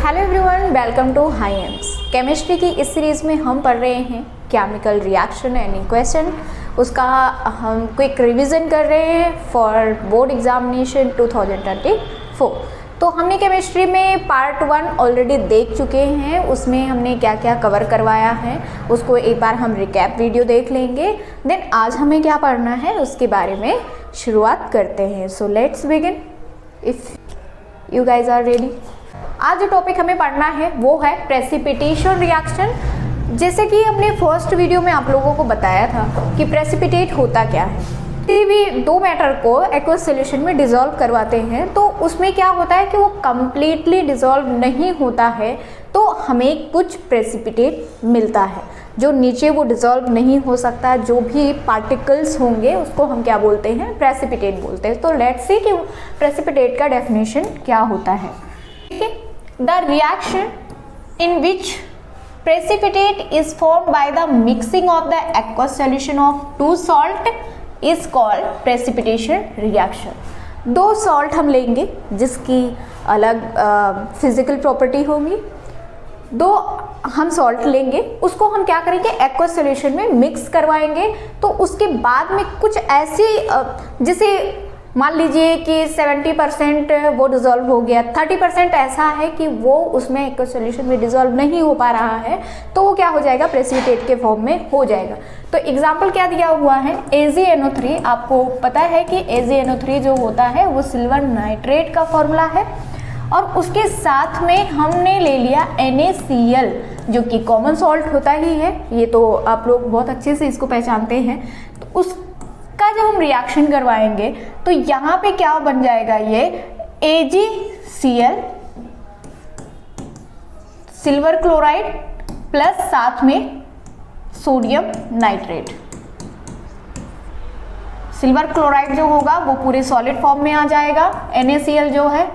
Hello everyone, welcome to high aims. Chemistry की इस series में हम पढ़ रहे हैं केमिकल रिएक्शन एंड इक्वेशन। उसका हम क्विक रिवीजन कर रहे हैं फॉर बोर्ड एग्जामिनेशन 2024। तो हमने केमिस्ट्री में पार्ट 1 ऑलरेडी देख चुके हैं। उसमें हमने क्या क्या कवर करवाया है उसको एक बार हम रिकैप वीडियो देख लेंगे। देन आज हमें क्या पढ़ना है उसके बारे में शुरुआत करते हैं। So let's begin if you guys are ready. आज जो टॉपिक हमें पढ़ना है वो है प्रेसिपिटेशन रिएक्शन। जैसे कि हमने फर्स्ट वीडियो में आप लोगों को बताया था कि प्रेसिपिटेट होता क्या है। किसी भी दो मैटर को एक्वस सॉल्यूशन में डिसॉल्व करवाते हैं तो उसमें क्या होता है कि वो कंप्लीटली डिसॉल्व नहीं होता है, तो हमें कुछ प्रेसिपिटेट मिलता है जो नीचे वो डिसॉल्व नहीं हो सकता। जो भी पार्टिकल्स होंगे उसको हम क्या बोलते हैं, प्रेसिपिटेट बोलते हैं। तो लेट्स सी कि प्रेसिपिटेट का डेफिनेशन क्या होता है। The reaction in which precipitate is formed by the mixing of the aqueous solution of two salt is called precipitation reaction। दो सॉल्ट हम लेंगे जिसकी अलग फिजिकल प्रॉपर्टी होगी। दो हम सॉल्ट लेंगे, उसको हम क्या करेंगे, एक्वस सॉल्यूशन में मिक्स करवाएंगे। तो उसके बाद में कुछ ऐसी जैसे मान लीजिए कि 70% वो डिज़ोल्व हो गया, 30% ऐसा है कि वो उसमें एक्वस सॉल्यूशन में डिज़ोल्व नहीं हो पा रहा है, तो वो क्या हो जाएगा, प्रेसिपिटेट के फॉर्म में हो जाएगा। तो एग्जाम्पल क्या दिया हुआ है, AgNO3। आपको पता है कि AgNO3 जो होता है वो सिल्वर नाइट्रेट का फॉर्मूला है, और उसके साथ में हमने ले लिया NaCl जो कि कॉमन सॉल्ट होता ही है। ये तो आप लोग बहुत अच्छे से इसको पहचानते हैं। तो उस का जब हम रिएक्शन करवाएंगे तो यहाँ पे क्या बन जाएगा, ये AgCl सिल्वर क्लोराइड प्लस साथ में सोडियम नाइट्रेट। सिल्वर क्लोराइड जो होगा वो पूरे सॉलिड फॉर्म में आ जाएगा। NaCl जो है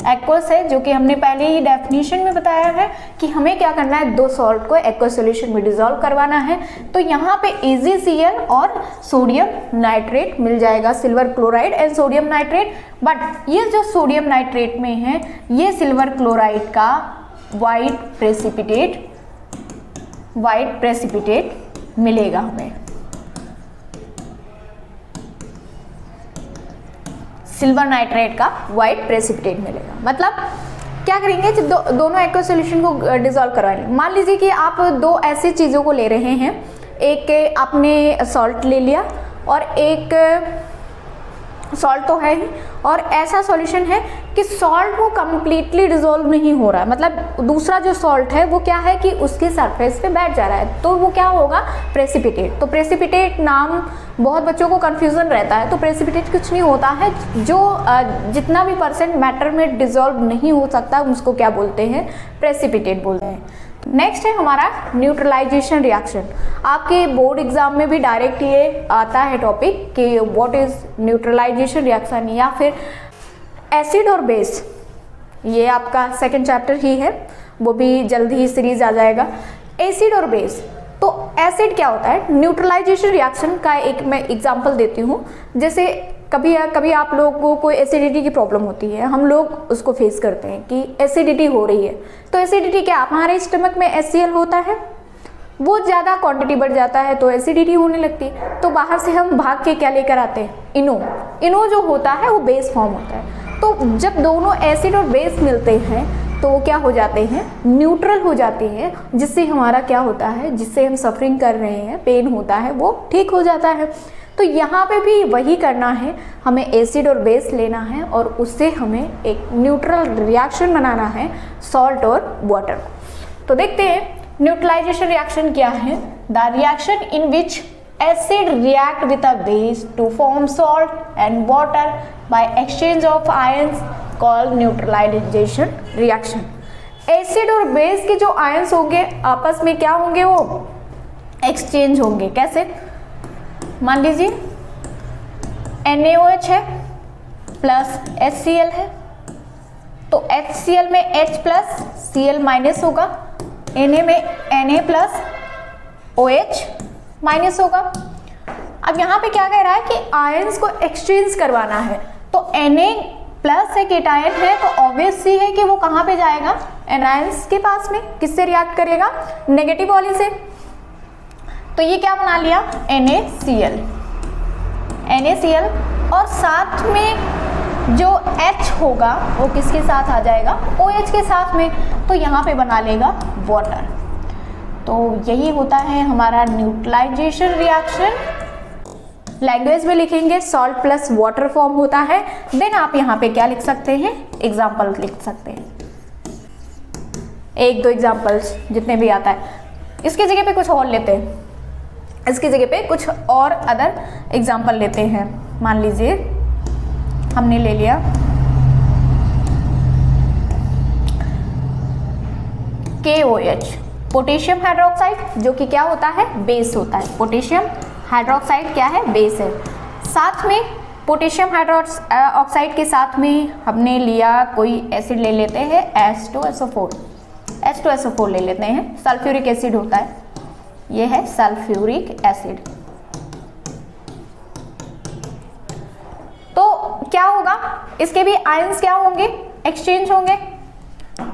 एक्वस है, जो कि हमने पहले ही डेफिनेशन में बताया है कि हमें क्या करना है, दो सॉल्ट को एक्वस सॉल्यूशन में डिसॉल्व करवाना है। तो यहाँ पे AgCl और सोडियम नाइट्रेट मिल जाएगा, silver chloride and sodium nitrate. But ये जो सोडियम नाइट्रेट में है ये सिल्वर क्लोराइड का वाइट प्रेसिपिटेट मिलेगा हमें। सिल्वर नाइट्रेट का वाइट प्रेसिपिटेट मिलेगा। मतलब क्या करेंगे, जब दोनों एक्वस सॉल्यूशन को डिसॉल्व करवाएंगे। मान लीजिए कि आप दो ऐसी चीज़ों को ले रहे हैं, एक आपने सॉल्ट ले लिया और एक सॉल्ट तो है ही, और ऐसा सॉल्यूशन है कि सॉल्ट वो कम्प्लीटली डिसॉल्व नहीं हो रहा है। मतलब दूसरा जो सॉल्ट है वो क्या है कि उसके सरफेस पे बैठ जा रहा है, तो वो क्या होगा, प्रेसिपिटेट। तो प्रेसिपिटेट नाम बहुत बच्चों को कन्फ्यूज़न रहता है। तो प्रेसिपिटेट कुछ नहीं होता है, जो जितना भी परसेंट मैटर में डिसॉल्व नहीं हो सकता उसको क्या बोलते हैं, प्रेसिपिटेट बोलते हैं। नेक्स्ट है हमारा न्यूट्रलाइजेशन रिएक्शन। आपके बोर्ड एग्जाम में भी डायरेक्ट ये आता है टॉपिक कि व्हाट इज न्यूट्रलाइजेशन रिएक्शन, या फिर एसिड और बेस। ये आपका सेकंड चैप्टर ही है, वो भी जल्द ही सीरीज आ जाएगा। एसिड और बेस, तो एसिड क्या होता है, न्यूट्रलाइजेशन रिएक्शन का एक मैं एग्जांपल देती हूँ। जैसे कभी आप लोगों को एसिडिटी की प्रॉब्लम होती है, हम लोग उसको फेस करते हैं कि एसिडिटी हो रही है। तो एसिडिटी क्या, हमारे स्टमक में HCl होता है, वो ज़्यादा क्वांटिटी बढ़ जाता है तो एसिडिटी होने लगती है। तो बाहर से हम भाग के क्या लेकर आते हैं, इनो जो होता है वो बेस फॉर्म होता है। तो जब दोनों एसिड और बेस मिलते हैं तो वो क्या हो जाते हैं, न्यूट्रल हो जाते हैं, जिससे हमारा क्या होता है, जिससे हम सफरिंग कर रहे हैं, पेन होता है, वो ठीक हो जाता है। तो यहाँ पे भी वही करना है, हमें एसिड और बेस लेना है और उससे हमें एक न्यूट्रल रिएक्शन बनाना है, सॉल्ट और वाटर। तो देखते हैं न्यूट्रलाइजेशन रिएक्शन क्या है। The reaction in which acid react with a base to form salt and water by exchange of ions called neutralisation reaction. Acid और बेस के जो आयंस होंगे आपस में क्या होंगे, वो एक्सचेंज होंगे। कैसे, मान लीजिए NaOH है प्लस HCl है, तो HCl में H प्लस Cl माइनस होगा, Na में Na प्लस OH माइनस होगा। अब यहाँ पे क्या कह रहा है कि आयंस को एक्सचेंज करवाना है, तो Na प्लस से केटायन है तो ऑब्वियस सी है कि वो कहाँ पे जाएगा, एनायंस के पास में। किससे रिएक्ट करेगा, नेगेटिव वाली से। तो ये क्या बना लिया, NaCl, NaCl, और साथ में जो H होगा वो किसके साथ आ जाएगा, OH के साथ में, तो यहाँ पे बना लेगा वाटर। तो यही होता है हमारा न्यूट्रलाइजेशन रिएक्शन। लैंग्वेज में लिखेंगे सॉल्ट प्लस वाटर फॉर्म होता है। देन आप यहाँ पे क्या लिख सकते हैं, एग्जाम्पल लिख सकते हैं, एक दो एग्जाम्पल्स जितने भी आता है। इसकी जगह पे कुछ और लेते हैं, इसकी जगह पे कुछ और अदर एग्जाम्पल लेते हैं। मान लीजिए हमने ले लिया KOH, पोटेशियम हाइड्रोक्साइड, जो कि क्या होता है, बेस होता है। पोटेशियम हाइड्रोक्साइड क्या है, बेस है। साथ में पोटेशियम हाइड्रोक्साइड के साथ में हमने लिया कोई एसिड ले लेते हैं, H2SO4, H2SO4 ले लेते हैं। सल्फ्यूरिक एसिड होता है, ये है सल्फ्यूरिक एसिड। तो क्या होगा, इसके भी आयंस क्या होंगे, एक्सचेंज होंगे,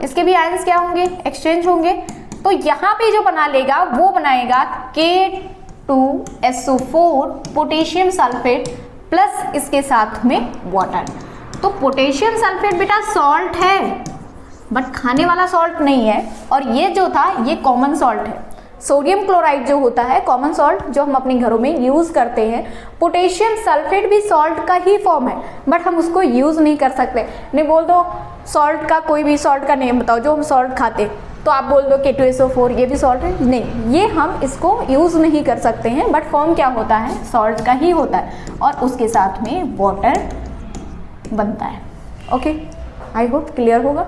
इसके भी आयंस क्या होंगे, एक्सचेंज होंगे। तो यहाँ पे जो बना लेगा वो बनाएगा K2SO4 पोटेशियम सल्फेट प्लस इसके साथ में वाटर। तो पोटेशियम सल्फेट बेटा सॉल्ट है, बट खाने वाला सॉल्ट नहीं है, और ये जो था ये कॉमन सॉल्ट है। सोडियम क्लोराइड जो होता है कॉमन सॉल्ट, जो हम अपने घरों में यूज़ करते हैं। पोटेशियम सल्फेट भी सॉल्ट का ही फॉर्म है, बट हम उसको यूज़ नहीं कर सकते। नहीं बोल दो सॉल्ट का, कोई भी सॉल्ट का नेम बताओ जो हम सॉल्ट खाते, तो आप बोल दो K2SO4 ये भी सॉल्ट है, नहीं, ये हम इसको यूज़ नहीं कर सकते हैं, बट फॉर्म क्या होता है, सॉल्ट का ही होता है, और उसके साथ में वाटर बनता है। ओके, आई होप क्लियर होगा।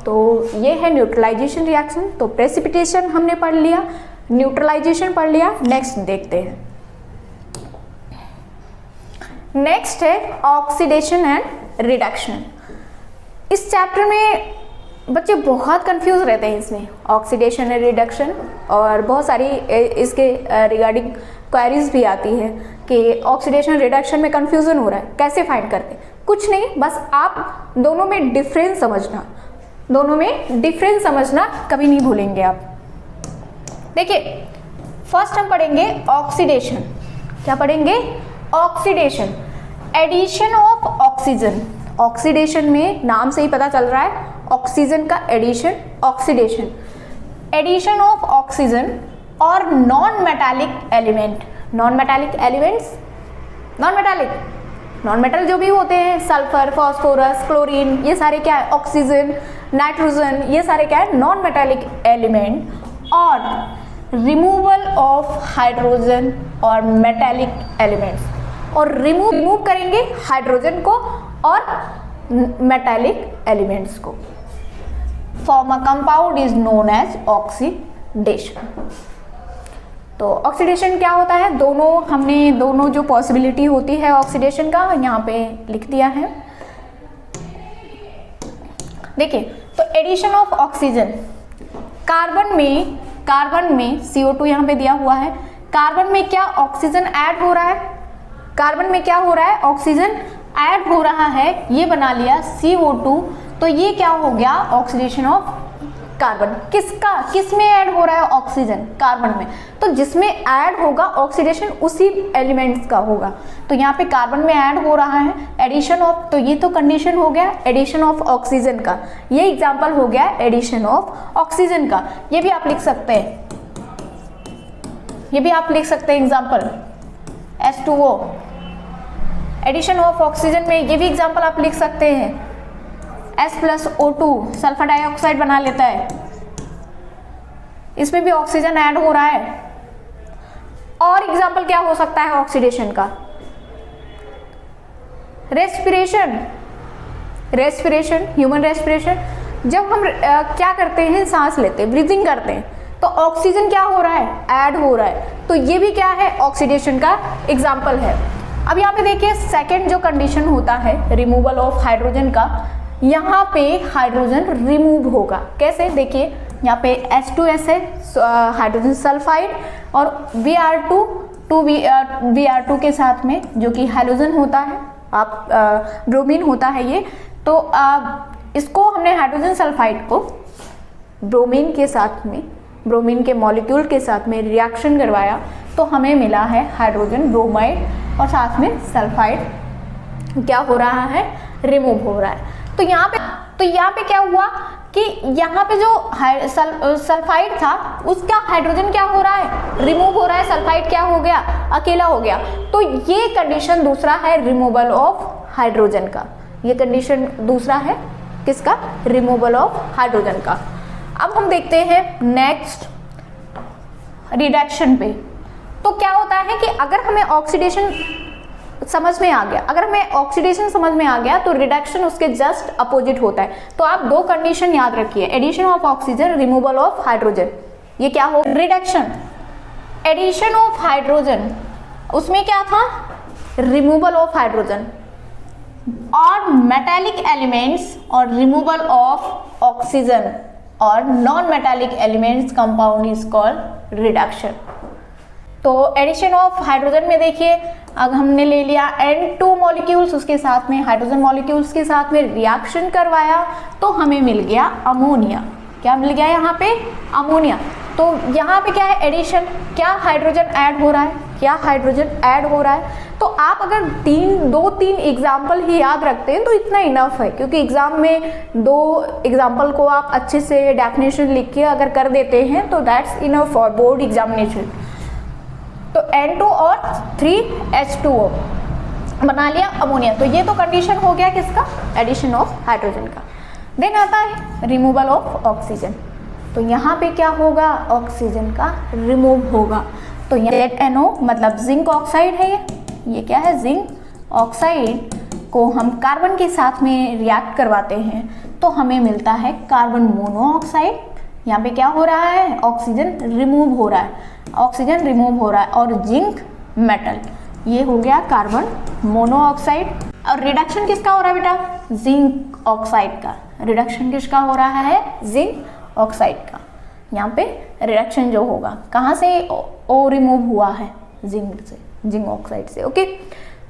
तो ये है न्यूट्रलाइजेशन रिएक्शन। तो प्रेसिपिटेशन हमने पढ़ लिया, न्यूट्रलाइजेशन पढ़ लिया। नेक्स्ट देखते हैं, नेक्स्ट है ऑक्सीडेशन एंड रिडक्शन। इस चैप्टर में बच्चे बहुत कंफ्यूज रहते हैं इसमें, ऑक्सीडेशन एंड रिडक्शन, और बहुत सारी इसके रिगार्डिंग क्वेरीज भी आती है कि ऑक्सीडेशन रिडक्शन में कंफ्यूजन हो रहा है, कैसे फाइंड करते हैं। कुछ नहीं, बस आप दोनों में डिफरेंस समझना, दोनों में डिफरेंस समझना कभी नहीं भूलेंगे आप। देखिए, फर्स्ट हम पढ़ेंगे ऑक्सीडेशन। क्या पढ़ेंगे, oxidation, addition of oxygen. Oxidation में नाम से ही पता चल रहा है, ऑक्सीजन का addition, oxidation, addition of oxygen और non metallic element. Non metallic elements, non metal जो भी होते हैं, सल्फर, फास्फोरस, क्लोरीन, ये सारे क्या है, ऑक्सीजन, नाइट्रोजन, ये सारे क्या है, नॉन मेटालिक एलिमेंट, और रिमूवल ऑफ हाइड्रोजन और मेटालिक एलिमेंट्स। और रिमूव करेंगे हाइड्रोजन को और मेटालिक एलिमेंट्स को। Form a compound is known as oxidation. तो ऑक्सीडेशन क्या होता है, हमने दोनों जो पॉसिबिलिटी होती है ऑक्सीडेशन का यहाँ पे लिख दिया है। देखिए, तो एडिशन ऑफ ऑक्सीजन, कार्बन में CO2 यहाँ पे दिया हुआ है, कार्बन में क्या ऑक्सीजन ऐड हो रहा है, कार्बन में क्या हो रहा है, ऑक्सीजन ऐड हो रहा है, ये बना लिया CO2। तो ये क्या हो गया, ऑक्सीडेशन ऑफ कार्बन। किस में ऐड हो रहा है, ऑक्सीजन, कार्बन में। तो जिसमें ऐड होगा ऑक्सीडेशन उसी एलिमेंट्स का होगा। तो यहाँ पे कार्बन में ऐड हो रहा है, एडिशन ऑफ, तो ये तो कंडीशन हो गया एडिशन ऑफ ऑक्सीजन का, ये एग्जांपल हो गया एडिशन ऑफ ऑक्सीजन का। ये भी आप लिख सकते हैं, ये भी आप लिख सकते हैं example, H2O, addition of oxygen में ये भी एग्जांपल आप लिख सकते हैं। S+O2 सल्फर डाइऑक्साइड बना लेता है, इसमें भी ऑक्सीजन ऐड हो रहा है। और एग्जांपल क्या हो सकता है ऑक्सीडेशन का, रेस्पिरेशन, ह्यूमन रेस्पिरेशन। जब हम क्या करते हैं, सांस लेते हैं, ब्रीदिंग करते हैं, तो ऑक्सीजन क्या हो रहा है, ऐड हो रहा है। तो ये भी क्या है, ऑक्सीडेशन का एग्जाम्पल है। अब यहाँ पे देखिए, सेकेंड जो कंडीशन होता है रिमूवल ऑफ हाइड्रोजन का, यहाँ पे हाइड्रोजन रिमूव होगा। कैसे, देखिए यहाँ पे H2S है, हाइड्रोजन सल्फाइड, और Br2 के साथ में जो कि हैलोजन होता है, आप ब्रोमीन होता है ये, तो इसको हमने हाइड्रोजन सल्फाइड को ब्रोमीन के साथ में, ब्रोमीन के मॉलिक्यूल के साथ में रिएक्शन करवाया तो हमें मिला है हाइड्रोजन ब्रोमाइड और साथ में सल्फाइड क्या हो रहा है, रिमूव हो रहा है। तो यहाँ पे क्या हुआ कि यहाँ पे जो सल्फाइड था उसका हाइड्रोजन क्या हो रहा है, रिमूव हो रहा है, सल्फाइड क्या हो गया, अकेला हो गया। तो ये कंडीशन दूसरा है रिमूवल ऑफ हाइड्रोजन का, ये कंडीशन दूसरा है किसका, रिमूवल ऑफ हाइड्रोजन का। अब हम देखते हैं नेक्स्ट रिडक्शन पे। तो क्या होता है कि अगर हमें ऑक्सीडेशन समझ में आ गया, अगर हमें ऑक्सीडेशन समझ में आ गया तो रिडक्शन उसके जस्ट अपोजिट होता है। तो आप दो कंडीशन याद रखिए, addition of oxygen, removal of hydrogen. ये क्या हो, रिडक्शन, एडिशन ऑफ हाइड्रोजन, उसमें क्या था, रिमूवल ऑफ हाइड्रोजन। और मेटालिक एलिमेंट्स और रिमूवल ऑफ ऑक्सीजन और non metallic elements compound is called reduction. तो एडिशन ऑफ हाइड्रोजन में देखिए, अब हमने ले लिया N2 मॉलिक्यूल्स, उसके साथ में हाइड्रोजन मॉलिक्यूल्स के साथ में रिएक्शन करवाया तो हमें मिल गया अमोनिया। क्या मिल गया यहाँ पे, अमोनिया। तो यहाँ पे क्या है, एडिशन, क्या हाइड्रोजन ऐड हो रहा है, क्या हाइड्रोजन ऐड हो रहा है। तो आप अगर दो तीन एग्जाम्पल ही याद रखते हैं तो इतना इनफ है, क्योंकि एग्जाम में दो एग्जाम्पल को आप अच्छे से डेफिनेशन लिख के अगर कर देते हैं तो that's enough for board examination. तो N2 और 3H2O बना लिया अमोनिया। तो ये तो कंडीशन हो गया किसका, एडिशन ऑफ हाइड्रोजन का। देन आता है रिमूवल ऑफ ऑक्सीजन। तो यहाँ पे क्या होगा, ऑक्सीजन का रिमूव होगा। तो यहाँ ZNO मतलब जिंक ऑक्साइड है, ये क्या है, जिंक ऑक्साइड को हम कार्बन के साथ में रिएक्ट करवाते हैं तो हमें मिलता है कार्बन मोनोऑक्साइड। यहाँ पे क्या हो रहा है, ऑक्सीजन रिमूव हो रहा है, ऑक्सीजन रिमूव हो रहा है, और जिंक मेटल, ये हो गया कार्बन मोनोऑक्साइड। और रिडक्शन किसका हो रहा है बेटा, जिंक ऑक्साइड का। रिडक्शन किसका हो रहा है, जिंक ऑक्साइड का। यहाँ पे रिडक्शन जो होगा, कहाँ से, ओ रिमूव हुआ है, जिंक से, जिंक ऑक्साइड से। ओके,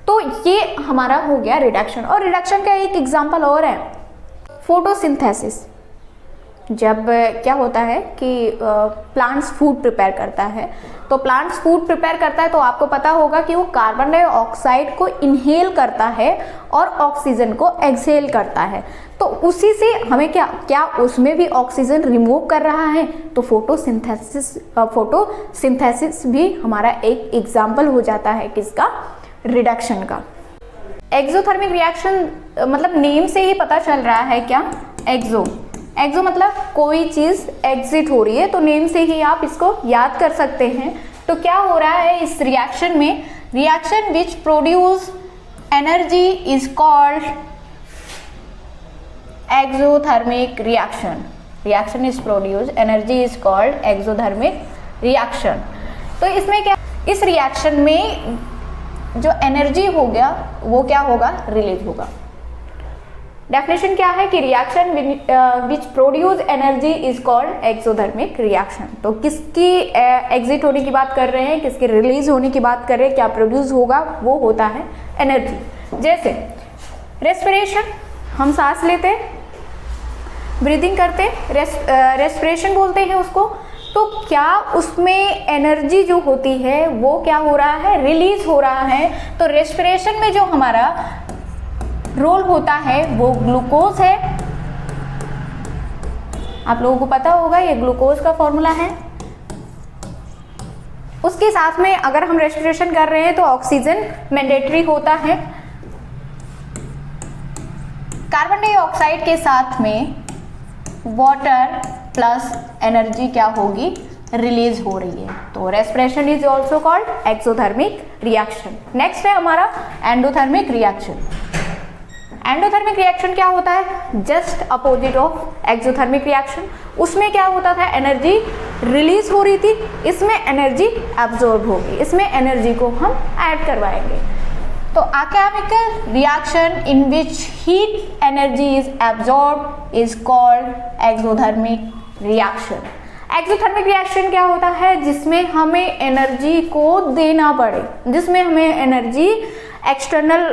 तो ये हमारा हो गया रिडक्शन। और रिडक्शन का एक एग्जांपल और है, फोटोसिंथेसिस। जब क्या होता है कि प्लांट्स फूड प्रिपेयर करता है, तो प्लांट्स फूड प्रिपेयर करता है तो आपको पता होगा कि वो कार्बन डाइऑक्साइड को इनहेल करता है और ऑक्सीजन को एक्सहेल करता है। तो उसी से हमें क्या उसमें भी ऑक्सीजन रिमूव कर रहा है। तो फोटोसिंथेसिस भी हमारा एक एग्जाम्पल हो जाता है किसका, रिडक्शन का। एक्सोथर्मिक रिएक्शन मतलब नेम से ही पता चल रहा है क्या, एक्सो मतलब कोई चीज एग्जिट हो रही है, तो नेम से ही आप इसको याद कर सकते हैं। तो क्या हो रहा है इस रिएक्शन में, reaction which produce energy is called exothermic reaction. Reaction is produce energy is called exothermic reaction. तो इसमें क्या, इस रिएक्शन में जो एनर्जी हो गया वो क्या होगा, रिलीज होगा। डेफिनेशन क्या है कि reaction which produce energy is called exothermic reaction. तो किसकी एग्जिट होने की बात कर रहे हैं, किसकी रिलीज होने की बात कर रहे हैं, क्या प्रोड्यूस होगा, वो होता है एनर्जी। जैसे रेस्पिरेशन, हम सांस लेते हैं, ब्रीदिंग करते, रेस्पिरेशन बोलते हैं उसको। तो क्या उसमें एनर्जी जो होती है वो क्या हो रहा है, रिलीज हो रहा है। तो रेस्पिरेशन में जो हमारा रोल होता है वो ग्लूकोज है। आप लोगों को पता होगा ये ग्लूकोज का फॉर्मूला है। उसके साथ में अगर हम रेस्पिरेशन कर रहे हैं तो ऑक्सीजन मैंडेटरी होता है। कार्बन डाइऑक्साइड के साथ में वाटर प्लस एनर्जी क्या होगी, रिलीज हो रही है। तो respiration is also called exothermic reaction. Next है हमारा एंडोथर्मिक रिएक्शन। एंडोथर्मिक रिएक्शन क्या होता है, just opposite of exothermic reaction. उसमें क्या होता था, एनर्जी रिलीज हो रही थी, इसमें एनर्जी एब्जॉर्ब होगी, इसमें एनर्जी को हम ऐड करवाएंगे। तो a chemical reaction in which heat energy is absorbed is called exothermic reaction। Exothermic reaction क्या होता है, जिसमें हमें एनर्जी को देना पड़े, जिसमें हमें एनर्जी एक्सटर्नल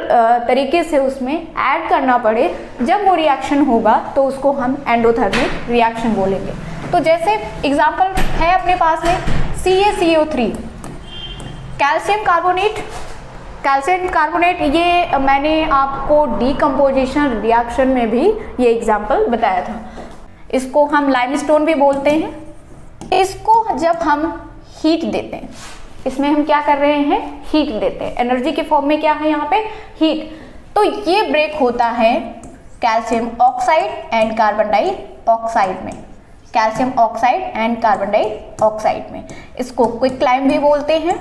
तरीके से उसमें ऐड करना पड़े, जब वो रिएक्शन होगा तो उसको हम एंडोथर्मिक रिएक्शन बोलेंगे। तो जैसे एग्जांपल है अपने पास में CaCO3, कैल्शियम कार्बोनेट, ये मैंने आपको डीकम्पोजिशन रिएक्शन में भी ये एग्जांपल बताया था। इसको हम लाइमस्टोन भी बोलते हैं। इसको जब हम हीट देते हैं, इसमें हम क्या कर रहे हैं, हीट देते हैं, एनर्जी के फॉर्म में क्या है यहाँ पे, हीट। तो ये ब्रेक होता है calcium oxide and carbon dioxide में, calcium oxide and carbon dioxide में। इसको क्विकलाइम भी बोलते हैं।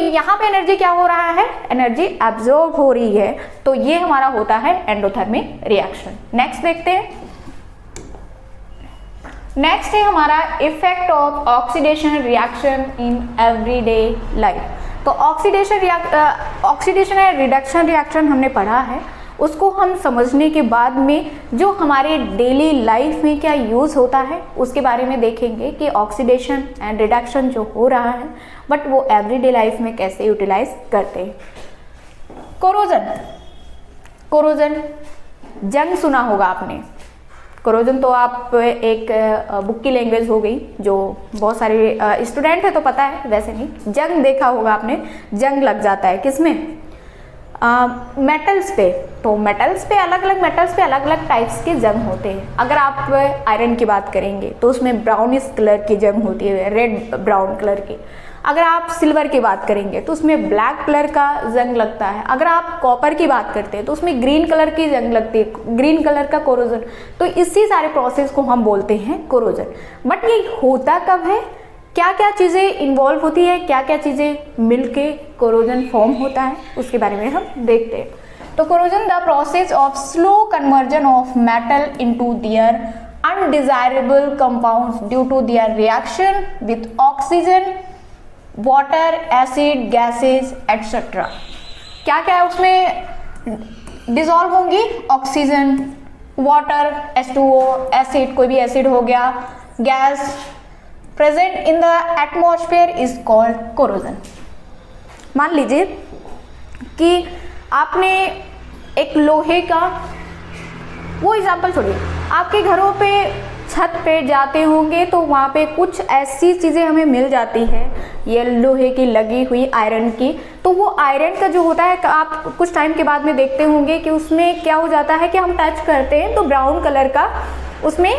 यहाँ पे एनर्जी क्या हो रहा है, एनर्जी एब्जॉर्ब हो रही है, तो ये हमारा होता है एंडोथर्मिक रिएक्शन। नेक्स्ट देखते हैं। नेक्स्ट है हमारा effect of oxidation reaction in everyday life. तो ऑक्सीडेशन एंड रिडक्शन रिएक्शन हमने पढ़ा है, उसको हम समझने के बाद में जो हमारे डेली लाइफ में क्या यूज़ होता है उसके बारे में देखेंगे कि ऑक्सीडेशन एंड रिडक्शन जो हो रहा है बट वो एवरीडे लाइफ में कैसे यूटिलाइज करते हैं। कोरोजन जंग सुना होगा आपने। कोरोजन तो आप एक बुक की लैंग्वेज हो गई, जो बहुत सारे स्टूडेंट है तो पता है, वैसे नहीं। जंग देखा होगा आपने, जंग लग जाता है किसमें, मेटल्स पे। तो मेटल्स पे अलग अलग टाइप्स के जंग होते हैं। अगर आप आयरन की बात करेंगे तो उसमें ब्राउनिश कलर की जंग होती है, रेड ब्राउन कलर की। अगर आप सिल्वर की बात करेंगे तो उसमें ब्लैक कलर का जंग लगता है। अगर आप कॉपर की बात करते हैं तो उसमें ग्रीन कलर की जंग लगती है, ग्रीन कलर का कोरोजन। तो इसी सारे प्रोसेस को हम बोलते हैं कोरोजन। बट ये होता कब है, क्या क्या चीज़ें इन्वॉल्व होती है, क्या क्या चीज़ें मिलके कोरोजन फॉर्म होता है, उसके बारे में हम देखते हैं। तो corrosion the process of slow conversion of metal into their undesirable compounds due to their reaction with oxygen, water, acid, gases etcetera. क्या क्या है उसमें डिजॉल्व होंगी, ऑक्सीजन, वाटर H2O, एसिड, कोई भी एसिड हो गया, gas present in the atmosphere is called corrosion. मान लीजिए कि आपने एक लोहे का, वो एग्जाम्पल छोड़िए, आपके घरों पे छत पे जाते होंगे तो वहाँ पे कुछ ऐसी चीज़ें हमें मिल जाती है, ये लोहे की लगी हुई आयरन की। तो वो आयरन का जो होता है, आप कुछ टाइम के बाद में देखते होंगे कि उसमें क्या हो जाता है कि हम टच करते हैं तो ब्राउन कलर का उसमें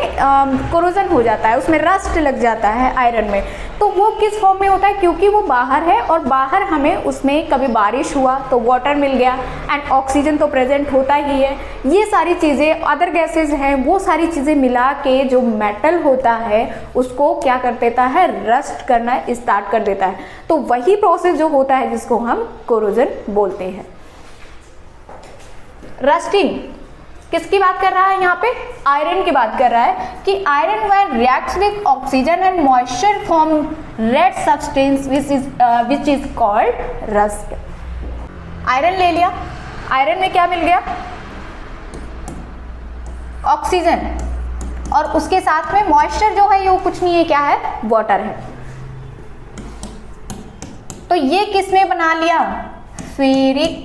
कोरोजन हो जाता है, उसमें रस्ट लग जाता है आयरन में। तो वो किस फॉर्म में होता है, क्योंकि वो बाहर है और बाहर हमें उसमें कभी बारिश हुआ तो वाटर मिल गया एंड ऑक्सीजन तो प्रेजेंट होता ही है। ये सारी चीज़ें, अदर गैसेज हैं, वो सारी चीज़ें मिला के जो मेटल होता है उसको क्या कर देता है, रस्ट करना स्टार्ट कर देता है। तो वही प्रोसेस जो होता है जिसको हम कोरोजन बोलते हैं। रस्टिंग किसकी बात कर रहा है यहाँ पे, आयरन की बात कर रहा है कि iron when reacts with oxygen and moisture form red substance which is called rust. Iron ले लिया, आयरन में क्या मिल गया, ऑक्सीजन, और उसके साथ में मॉइस्चर जो है ये कुछ नहीं है, क्या है, वाटर है। तो ये किसमें बना लिया, फेरिक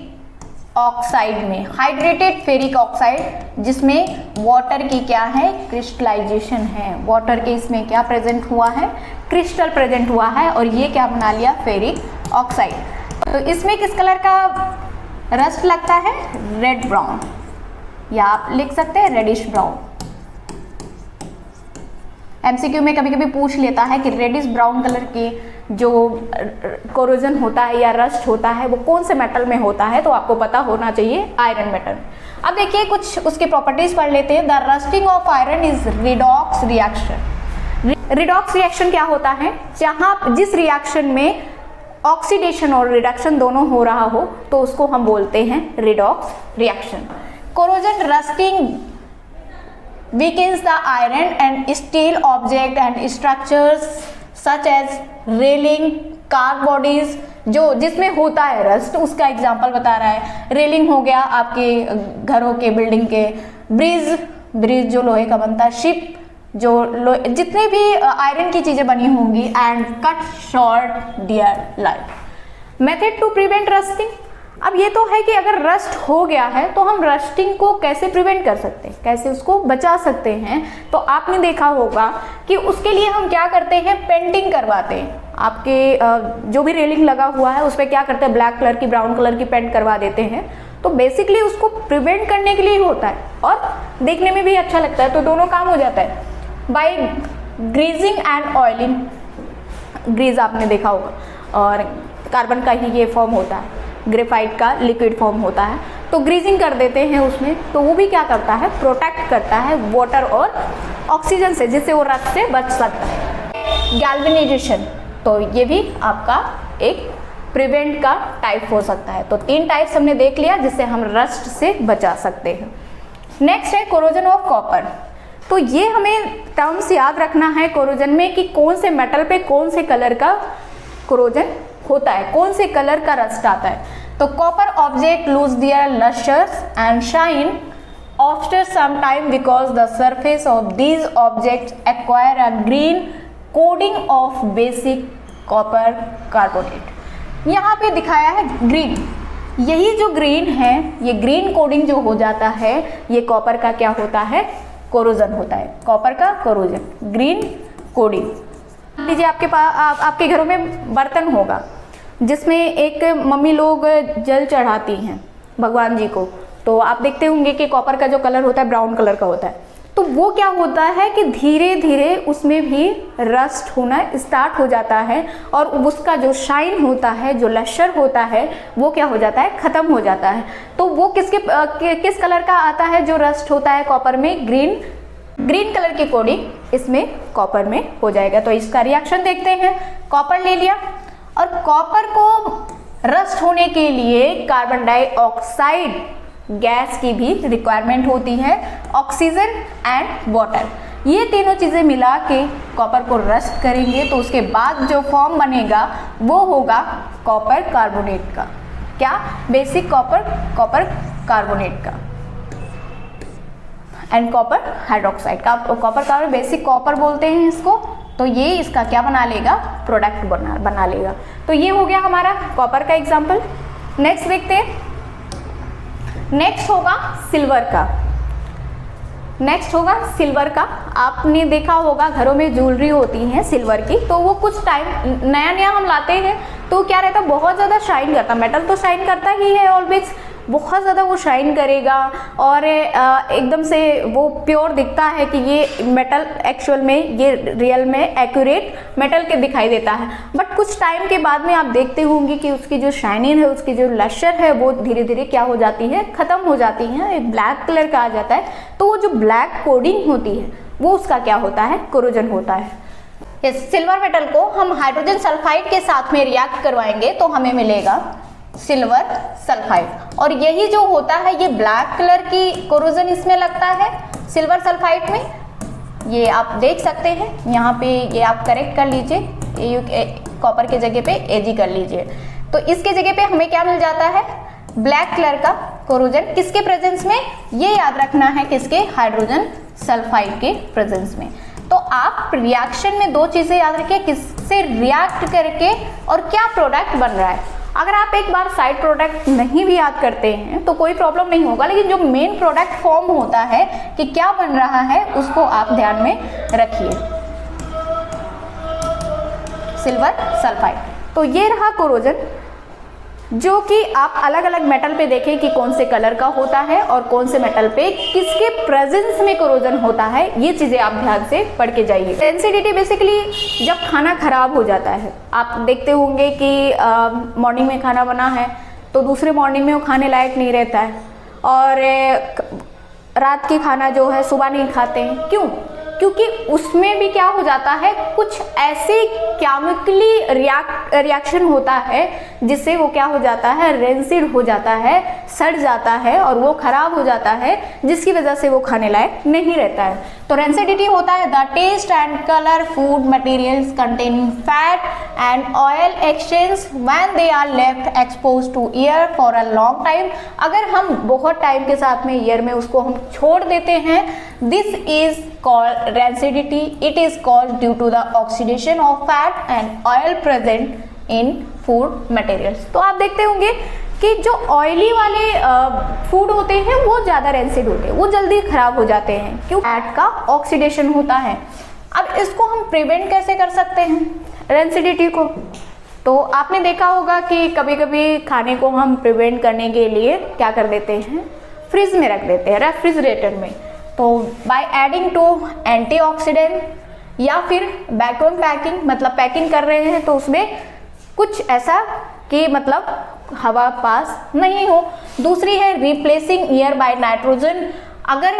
ऑक्साइड में, हाइड्रेटेड फेरिक ऑक्साइड, जिसमें वाटर की क्या है, क्रिस्टलाइजेशन है। वाटर के इसमें क्या प्रेजेंट हुआ है, क्रिस्टल प्रेजेंट हुआ है, और ये क्या बना लिया, फेरिक ऑक्साइड। तो इसमें किस कलर का रस्ट लगता है, रेड ब्राउन, या आप लिख सकते हैं रेडिश ब्राउन। एमसीक्यू में कभी कभी पूछ लेता है कि रेडिश ब्राउन कलर के जो कोरोजन होता है या रस्ट होता है वो कौन से मेटल में होता है, तो आपको पता होना चाहिए आयरन मेटल। अब देखिए कुछ उसके प्रॉपर्टीज पढ़ लेते हैं। The rusting of iron is redox reaction. Redox reaction क्या होता है, जहां जिस रिएक्शन में ऑक्सीडेशन और रिडक्शन दोनों हो रहा हो तो उसको हम बोलते हैं redox reaction. Corrosion rusting weakens the iron and steel object and structures such as railing, car bodies, जो जिसमें होता है रस्ट, उसका एग्जांपल बता रहा है। रेलिंग हो गया आपके घरों के, बिल्डिंग के, ब्रिज जो लोहे का बनता है, शिप जो जितने भी आयरन की चीज़ें बनी होंगी, and cut short their life. Method to prevent rusting, अब ये तो है कि अगर रस्ट हो गया है तो हम रस्टिंग को कैसे प्रिवेंट कर सकते हैं, कैसे उसको बचा सकते हैं। तो आपने देखा होगा कि उसके लिए हम क्या करते हैं, पेंटिंग करवाते हैं। आपके जो भी रेलिंग लगा हुआ है उस पर क्या करते हैं, ब्लैक कलर की, ब्राउन कलर की पेंट करवा देते हैं। तो बेसिकली उसको प्रिवेंट करने के लिए ही होता है और देखने में भी अच्छा लगता है, तो दोनों काम हो जाता है। By greasing and oiling, grease आपने देखा होगा और कार्बन का ही ये फॉर्म होता है, ग्रेफाइट का लिक्विड फॉर्म होता है। तो ग्रीजिंग कर देते हैं उसमें, तो वो भी क्या करता है, प्रोटेक्ट करता है वाटर और ऑक्सीजन से, जिससे वो रस्ट से बच सकता है। गैल्वेनाइजेशन, तो ये भी आपका एक प्रिवेंट का टाइप हो सकता है। तो 3 टाइप्स हमने देख लिया जिससे हम रस्ट से बचा सकते हैं। नेक्स्ट है कोरोजन ऑफ कॉपर। तो ये हमें टर्म्स याद रखना है कोरोजन में कि कौन से मेटल पे कौन से कलर का कोरोजन होता है, कौन से कलर का रस्ट आता है। तो copper object lose their lustres and shine after some time because the surface of these objects acquire a green coating of basic copper carbonate. यहाँ पे दिखाया है ग्रीन, यही जो ग्रीन है, ये ग्रीन कोडिंग जो हो जाता है, ये कॉपर का क्या होता है, कोरोजन होता है। कॉपर का कोरोजन, ग्रीन कोडिंग। लीजिए आपके पास आपके घरों में बर्तन होगा जिसमें एक मम्मी लोग जल चढ़ाती हैं भगवान जी को, तो आप देखते होंगे कि कॉपर का जो कलर होता है ब्राउन कलर का होता है। तो वो क्या होता है कि धीरे धीरे उसमें भी रस्ट होना स्टार्ट हो जाता है और उसका जो शाइन होता है, जो लश्कर होता है, वो क्या हो जाता है, ख़त्म हो जाता है। तो वो किस कलर का आता है जो रस्ट होता है कॉपर में, ग्रीन कलर की कोडिंग इसमें कॉपर में हो जाएगा। तो इसका रिएक्शन देखते हैं। कॉपर ले लिया और कॉपर को रस्ट होने के लिए कार्बन डाइऑक्साइड गैस की भी रिक्वायरमेंट होती है, ऑक्सीजन एंड वाटर, ये तीनों चीज़ें मिला के कॉपर को रस्ट करेंगे तो उसके बाद जो फॉर्म बनेगा वो होगा कॉपर कार्बोनेट का। क्या, बेसिक कॉपर कार्बोनेट का एंड कॉपर हाइड्रोक्साइड का। कॉपर का बेसिक कॉपर बोलते हैं इसको। तो ये इसका क्या बना लेगा, प्रोडक्ट बना लेगा। तो ये हो गया हमारा कॉपर का एग्जाम्पल। नेक्स्ट देखते हैं। नेक्स्ट होगा सिल्वर का। नेक्स्ट होगा सिल्वर का। आपने देखा होगा घरों में ज्वेलरी होती है सिल्वर की, तो वो कुछ टाइम नया हम लाते हैं तो क्या रहता है, बहुत ज़्यादा शाइन करता। मेटल तो शाइन करता ही है ऑलवेज, बहुत ज़्यादा वो शाइन करेगा और एकदम से वो प्योर दिखता है कि ये मेटल एक्चुअल में, ये रियल में एक्यूरेट मेटल के दिखाई देता है। बट कुछ टाइम के बाद में आप देखते होंगे कि उसकी जो शाइनिंग है, उसकी जो लश्कर है, वो धीरे धीरे क्या हो जाती है, ख़त्म हो जाती है, एक ब्लैक कलर का आ जाता है। तो वो जो ब्लैक कोडिंग होती है वो उसका क्या होता है, कोरोजन होता है। इस सिल्वर मेटल को हम हाइड्रोजन सल्फाइड के साथ में रिएक्ट करवाएंगे तो हमें मिलेगा सिल्वर सल्फाइड। और यही जो होता है, ये ब्लैक कलर की कोरोजन इसमें लगता है सिल्वर सल्फाइड में। ये आप देख सकते हैं यहाँ पे, ये आप करेक्ट कर लीजिए, कॉपर के जगह पे एजी कर लीजिए। तो इसके जगह पे हमें क्या मिल जाता है, ब्लैक कलर का कोरोजन। किसके प्रेजेंस में, ये याद रखना है, किसके, हाइड्रोजन सल्फाइड के प्रेजेंस में। तो आप रिएक्शन में 2 चीज़ें याद रखिए, किससे रिएक्ट करके और क्या प्रोडक्ट बन रहा है। अगर आप एक बार साइड प्रोडक्ट नहीं भी याद करते हैं तो कोई प्रॉब्लम नहीं होगा, लेकिन जो मेन प्रोडक्ट फॉर्म होता है कि क्या बन रहा है, उसको आप ध्यान में रखिए। Silver sulphide. तो ये रहा कोरोजन, जो कि आप अलग अलग मेटल पे देखें कि कौन से कलर का होता है और कौन से मेटल पे किसके प्रेजेंस में कोरोजन होता है। ये चीज़ें आप ध्यान से पढ़ के जाइए। सेंसिटिविटी बेसिकली जब खाना खराब हो जाता है, आप देखते होंगे कि मॉर्निंग में खाना बना है तो दूसरे मॉर्निंग में वो खाने लायक नहीं रहता है, और रात की खाना जो है सुबह नहीं खाते हैं। क्यों? क्योंकि उसमें भी क्या हो जाता है, कुछ ऐसे केमिकली रिएक्शन होता है जिससे वो क्या हो जाता है, रेंसिड हो जाता है, सड़ जाता है और वो खराब हो जाता है, जिसकी वजह से वो खाने लायक नहीं रहता है। तो रेंसिडिटी होता है the taste and colour food materials containing fat and oil exchange when they are left expose to air for a long time. अगर हम बहुत टाइम के साथ में एयर में उसको हम छोड़ देते हैं, this is called rancidity. It is caused due to the oxidation of fat and oil present in food materials. तो आप देखते होंगे कि जो ऑयली वाले फूड होते हैं वो ज़्यादा रेंसिड होते हैं, वो जल्दी ख़राब हो जाते हैं, क्यों? फैट का ऑक्सीडेशन होता है। अब इसको हम प्रिवेंट कैसे कर सकते हैं रेंसिडिटी को? तो आपने देखा होगा कि कभी कभी खाने को हम प्रिवेंट करने के लिए क्या कर देते हैं, फ्रिज में रख देते हैं, रेफ्रिजरेटर में। तो बाय एडिंग टू एंटीऑक्सीडेंट, या फिर वैक्यूम पैकिंग, मतलब पैकिंग कर रहे हैं तो उसमें कुछ ऐसा कि मतलब हवा पास नहीं हो। दूसरी है रिप्लेसिंग एयर बाय नाइट्रोजन। अगर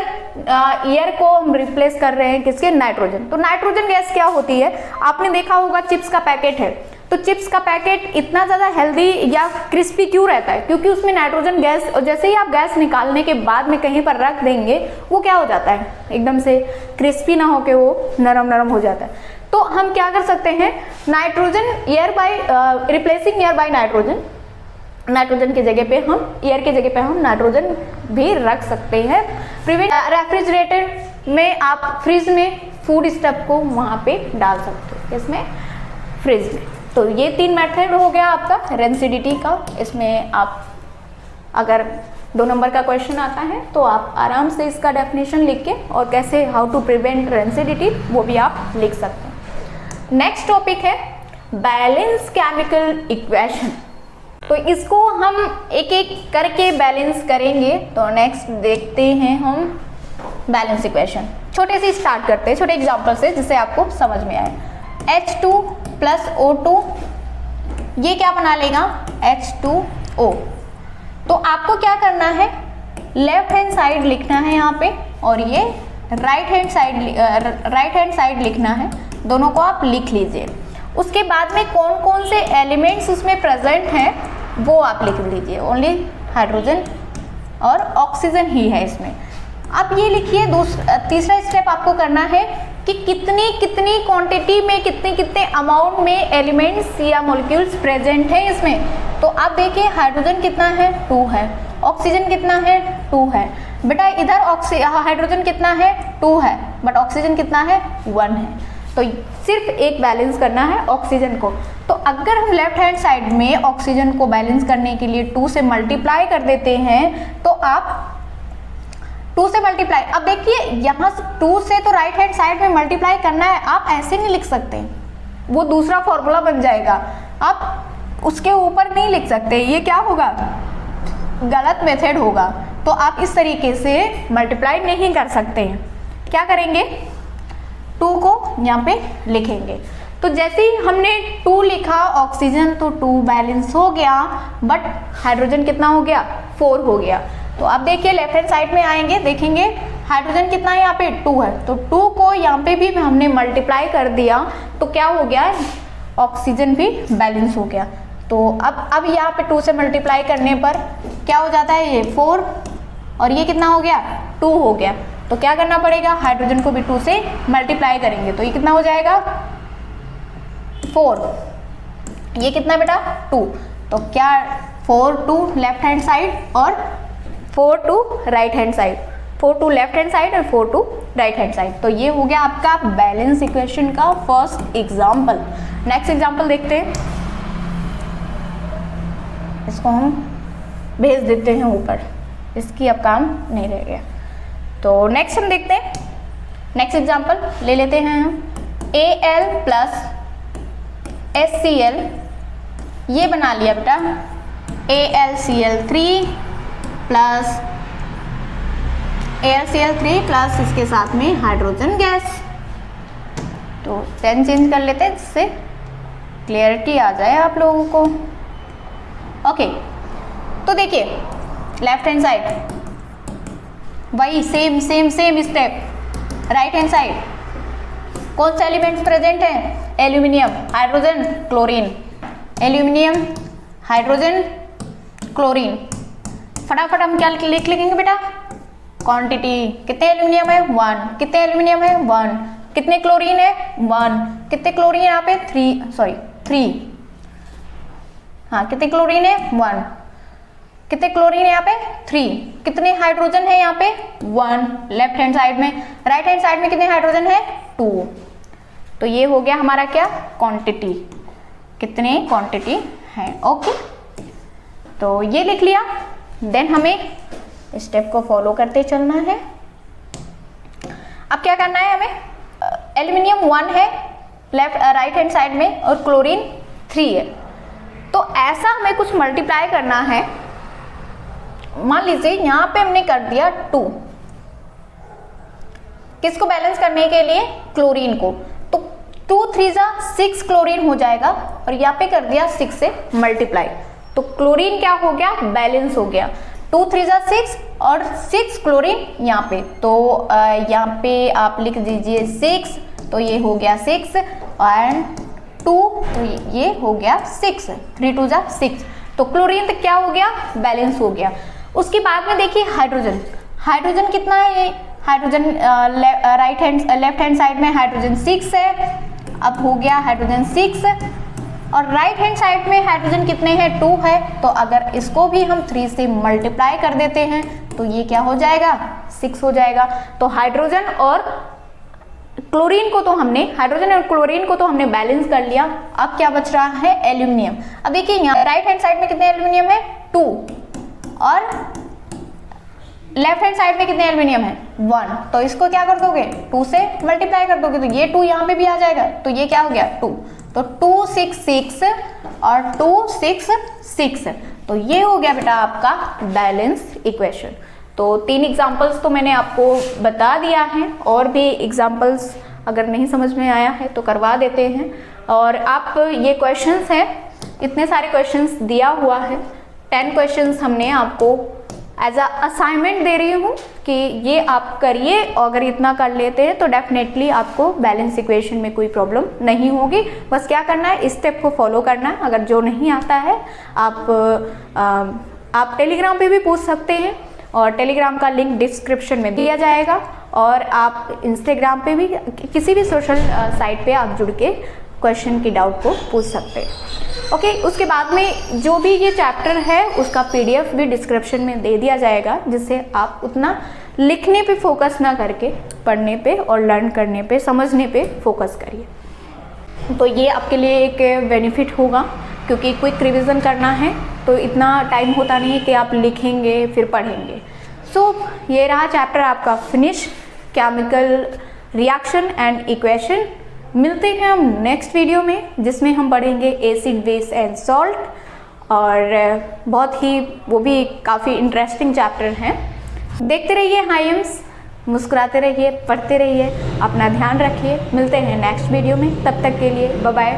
एयर को हम रिप्लेस कर रहे हैं किसके, नाइट्रोजन, तो नाइट्रोजन गैस क्या होती है? आपने देखा होगा चिप्स का पैकेट है, तो चिप्स का पैकेट इतना ज़्यादा हेल्दी या क्रिस्पी क्यों रहता है? क्योंकि उसमें नाइट्रोजन गैस, और जैसे ही आप गैस निकालने के बाद में कहीं पर रख देंगे वो क्या हो जाता है, एकदम से क्रिस्पी ना होके वो नरम नरम हो जाता है। तो हम क्या कर सकते हैं, nitrogen air by replacing air by nitrogen, nitrogen की जगह पे हम, एयर की जगह पे हम नाइट्रोजन भी रख सकते हैं। प्रिवेंट रेफ्रिजरेटर में आप फ्रिज में फूड स्टफ को वहाँ पे डाल सकते हो, इसमें फ्रिज में। तो ये 3 मेथड हो गया आपका रेंसिडिटी का। इसमें आप अगर 2 नंबर का क्वेश्चन आता है तो आप आराम से इसका डेफिनेशन लिख के और कैसे हाउ टू प्रिवेंट रेंसिडिटी वो भी आप लिख सकते हैं। नेक्स्ट टॉपिक है बैलेंस केमिकल इक्वेशन। तो इसको हम एक एक करके बैलेंस करेंगे। तो नेक्स्ट देखते हैं हम बैलेंस इक्वेशन। छोटे से स्टार्ट करते हैं, छोटे एग्जांपल से, जिससे आपको समझ में आए। H2 प्लस O2, ये क्या बना लेगा, H2O। तो आपको क्या करना है, लेफ्ट हैंड साइड लिखना है यहाँ पे, और ये राइट हैंड साइड लिखना है। दोनों को आप लिख लीजिए। उसके बाद में कौन कौन से एलिमेंट्स उसमें प्रेजेंट हैं वो आप लिख लीजिए। ओनली हाइड्रोजन और ऑक्सीजन ही है इसमें। अब ये लिखिए। तीसरा स्टेप आपको करना है कि कितनी कितनी क्वांटिटी में, कितने कितने अमाउंट में एलिमेंट्स या मॉलिक्यूल्स प्रेजेंट हैं इसमें। तो आप देखिए हाइड्रोजन कितना है, 2 है। ऑक्सीजन कितना है, 2 है। बेटा इधर हाइड्रोजन कितना है, 2 है, बट ऑक्सीजन कितना है, 1 है। तो सिर्फ एक बैलेंस करना है ऑक्सीजन को। तो अगर हम लेफ्ट हैंड साइड में ऑक्सीजन को बैलेंस करने के लिए 2 से मल्टीप्लाई कर देते हैं, तो आप 2 से मल्टीप्लाई, अब देखिए यहाँ 2 से तो राइट हैंड साइड में मल्टीप्लाई करना है, आप ऐसे नहीं लिख सकते, वो दूसरा फॉर्मूला बन जाएगा। आप उसके ऊपर नहीं लिख सकते, ये क्या होगा, गलत मेथड होगा। तो आप इस तरीके से मल्टीप्लाई नहीं कर सकते हैं। क्या करेंगे, 2 को यहाँ पे लिखेंगे। तो जैसे ही हमने 2 लिखा ऑक्सीजन, तो 2 बैलेंस हो गया, बट हाइड्रोजन कितना हो गया, 4 हो गया। तो आप देखिए लेफ्ट हैंड साइड में आएंगे, देखेंगे हाइड्रोजन कितना है, यहाँ पे 2 है। तो 2 को यहाँ पे भी हमने मल्टीप्लाई कर दिया, तो क्या हो गया, ऑक्सीजन भी बैलेंस हो गया। तो अब यहाँ पे 2 से मल्टीप्लाई करने पर क्या हो जाता है, ये 4, और ये कितना हो गया, 2 हो गया। तो क्या करना पड़ेगा, हाइड्रोजन को भी 2 से मल्टीप्लाई करेंगे, तो ये कितना हो जाएगा, 4। ये कितना बेटा, 2। तो क्या 4 टू लेफ्ट हैंड साइड और 4 to right hand side, 4 to left hand side और 4 टू राइट हैंड साइड। तो ये हो गया आपका बैलेंस इक्वेशन का फर्स्ट एग्जाम्पल। नेक्स्ट एग्जाम्पल देखते हैं। इसको हम भेज देते हैं ऊपर, इसकी अब काम नहीं रह गया। तो नेक्स्ट हम देखते हैं, नेक्स्ट एग्जाम्पल ले लेते हैं हम। Al प्लस HCl, ये बना लिया बेटा, AlCl3 प्लस इसके साथ में हाइड्रोजन गैस। तो पेन चेंज कर लेते हैं जिससे क्लियरिटी आ जाए आप लोगों को। ओके, तो देखिए लेफ्ट हैंड साइड वही same step. Right hand side कौन से एलिमेंट्स प्रेजेंट हैं, aluminium, hydrogen, chlorine, aluminium, hydrogen, chlorine. फटाफट हम क्या लिख लेंगे बेटा, क्वांटिटी, कितने एल्यूमिनियम है, 1, कितने एल्यूमिनियम है, 1, कितने क्लोरीन है, 1, कितने क्लोरीन यहाँ पे 3, हाँ कितने क्लोरीन है, 1, कितने क्लोरीन है यहाँ पे 3, कितने हाइड्रोजन है यहाँ पे 1 लेफ्ट हैंड साइड में। राइट हैंड साइड में कितने हाइड्रोजन है, 2। तो ये हो गया हमारा क्या, क्वांटिटी, कितने क्वांटिटी है। ओके, तो ये लिख लिया। देन हमें स्टेप को फॉलो करते चलना है। अब क्या करना है हमें, एल्यूमिनियम 1 है लेफ्ट राइट हैंड साइड में और क्लोरीन 3 है, तो ऐसा हमें कुछ मल्टीप्लाई करना है। मान लीजिए यहाँ पे हमने कर दिया 2, किसको बैलेंस करने के लिए, क्लोरीन को, तो 2 3 6 क्लोरीन हो जाएगा और यहाँ पे कर दिया 6 से मल्टीप्लाई, तो क्लोरीन क्या हो गया, बैलेंस हो गया। 2 3 6 और 6 क्लोरीन यहाँ पे, तो यहाँ पे आप लिख दीजिए 6, तो ये हो गया 6 एंड 2, तो ये हो गया 6, 3 2 6, तो क्लोरीन तक क्या हो गया, बैलेंस हो गया। उसके बाद में देखिए हाइड्रोजन, हाइड्रोजन कितना है, ये हाइड्रोजन लेफ्ट हैंड साइड में हाइड्रोजन 6 है, अब हो गया हाइड्रोजन 6, और राइट हैंड साइड में हाइड्रोजन कितने हैं, 2 है, तो अगर इसको भी हम 3 से मल्टीप्लाई कर देते हैं तो ये क्या हो जाएगा, 6 हो जाएगा। तो हाइड्रोजन और क्लोरीन को तो हमने, हाइड्रोजन और क्लोरीन को तो हमने बैलेंस कर लिया। अब क्या बच रहा है, एल्यूमिनियम। अब देखिए यहाँ राइट हैंड साइड में कितने एल्यूमिनियम है, 2, और लेफ्ट हैंड साइड में कितने एल्यूमिनियम है, 1, तो इसको क्या कर दोगे, 2 से मल्टीप्लाई कर दोगे, तो ये 2 यहाँ पे भी आ जाएगा, तो ये क्या हो गया 2, तो 2 6 6 और 2 6 6, तो ये हो गया बेटा आपका बैलेंस इक्वेशन। तो 3 एग्जांपल्स तो मैंने आपको बता दिया है, और भी एग्जांपल्स अगर नहीं समझ में आया है तो करवा देते हैं। और आप ये क्वेश्चंस हैं, इतने सारे क्वेश्चंस दिया हुआ है, 10 क्वेश्चंस हमने आपको एज अ असाइनमेंट दे रही हूँ कि ये आप करिए, और अगर इतना कर लेते हैं तो डेफिनेटली आपको बैलेंस इक्वेशन में कोई प्रॉब्लम नहीं होगी। बस क्या करना है, इस स्टेप को फॉलो करना है। अगर जो नहीं आता है आप टेलीग्राम पे भी पूछ सकते हैं, और टेलीग्राम का लिंक डिस्क्रिप्शन में दिया जाएगा, और आप इंस्टाग्राम पे भी, किसी भी सोशल साइट पे आप जुड़ के क्वेश्चन की डाउट को पूछ सकते हैं। ओके, उसके बाद में जो भी ये चैप्टर है उसका PDF भी डिस्क्रिप्शन में दे दिया जाएगा, जिससे आप उतना लिखने पे फोकस ना करके पढ़ने पे और लर्न करने पे, समझने पे फोकस करिए। तो ये आपके लिए एक बेनिफिट होगा, क्योंकि क्विक रिवीजन करना है तो इतना टाइम होता नहीं है कि आप लिखेंगे फिर पढ़ेंगे। सो ये रहा चैप्टर आपका finish, chemical reaction and equation. मिलते हैं हम नेक्स्ट वीडियो में, जिसमें हम पढ़ेंगे एसिड, बेस एंड सॉल्ट, और बहुत ही वो भी काफ़ी इंटरेस्टिंग चैप्टर हैं। देखते रहिए हाईएम्स, मुस्कुराते रहिए, पढ़ते रहिए, अपना ध्यान रखिए। मिलते हैं नेक्स्ट वीडियो में, तब तक के लिए बाय बाय।